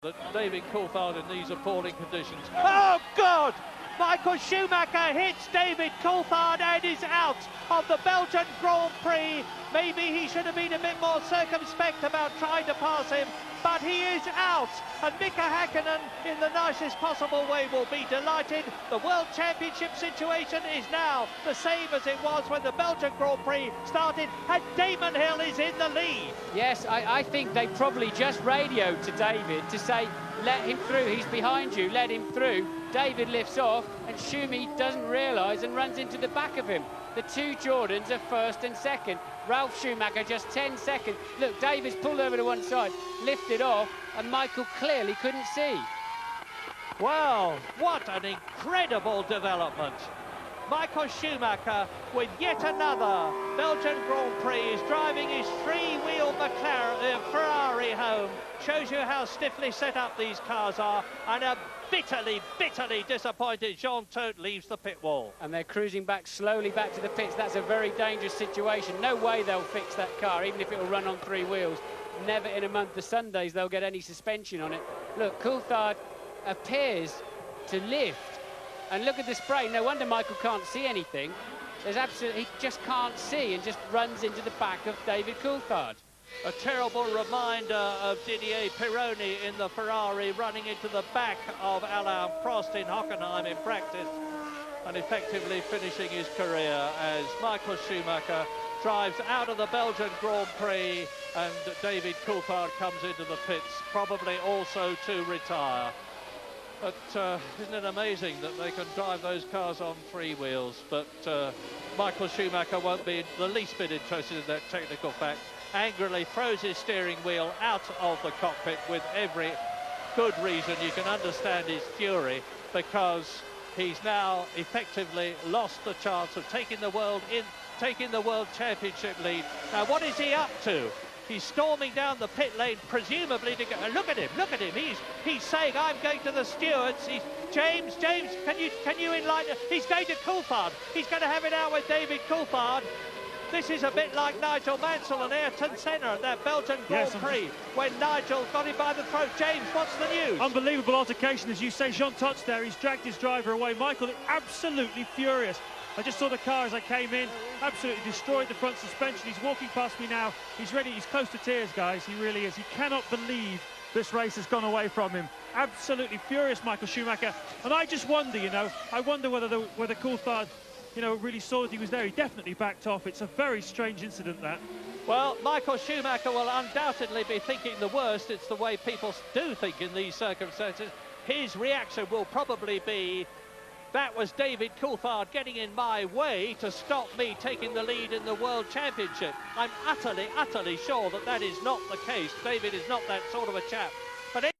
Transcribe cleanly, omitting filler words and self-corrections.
that David Coulthard in these appalling conditions. Oh God! Michael Schumacher hits David Coulthard and is out of the Belgian Grand Prix. Maybe he should have been a bit more circumspect about trying to pass him, but he is out. And Mika Häkkinen, in the nicest possible way, will be delighted. The World Championship situation is now the same as it was when the Belgian Grand Prix started, and Damon Hill is in the lead. Yes, I think they probably just radioed to David to say, let him through, he's behind you, let him through. David lifts off, and Schumi doesn't realise and runs into the back of him. The two Jordans are first and second. Ralf Schumacher just 10 seconds. Look, David's pulled over to one side, lifted off, and Michael clearly couldn't see. Well, what an incredible development. Michael Schumacher, with yet another Belgian Grand Prix, is driving his three-wheel Ferrari home. Shows you how stiffly set up these cars are, and a bitterly disappointed Jean Todt leaves the pit wall. And they're cruising back slowly back to the pits. That's a very dangerous situation. No way they'll fix that car, even if it will run on three wheels. Never in a month of Sundays they'll get any suspension on it. Look, Coulthard appears to lift. And look at the spray. No wonder Michael can't see anything. There's absolutely, he just can't see and just runs into the back of David Coulthard. A terrible reminder of Didier Pironi in the Ferrari, running into the back of Alain Prost in Hockenheim in practice, and effectively finishing his career as Michael Schumacher drives out of the Belgian Grand Prix, and David Coulthard comes into the pits, probably also to retire. But isn't it amazing that they can drive those cars on three wheels? But Michael Schumacher won't be the least bit interested in that technical fact. Angrily throws his steering wheel out of the cockpit with every good reason. You can understand his fury, because he's now effectively lost the chance of taking the World Championship lead. Now, what is he up to? He's storming down the pit lane, presumably to go. Look at him! He's saying, "I'm going to the stewards." James, can you enlighten? He's going to Coulthard. He's going to have it out with David Coulthard. This is a bit like Nigel Mansell and Ayrton Senna at that Belgian Grand Prix, when Nigel got him by the throat. James, what's the news? Unbelievable altercation, as you say. Jean Todt's there, he's dragged his driver away. Michael is absolutely furious. I just saw the car as I came in, absolutely destroyed the front suspension. He's walking past me now. He's ready, he's close to tears, guys. He really is. He cannot believe this race has gone away from him. Absolutely furious, Michael Schumacher. And I just wonder, I wonder whether Coulthard, really saw that he was there. He definitely backed off. It's a very strange incident, that. Well, Michael Schumacher will undoubtedly be thinking the worst. It's the way people do think in these circumstances. His reaction will probably be, that was David Coulthard getting in my way to stop me taking the lead in the World Championship. I'm utterly sure that that is not the case. David is not that sort of a chap. But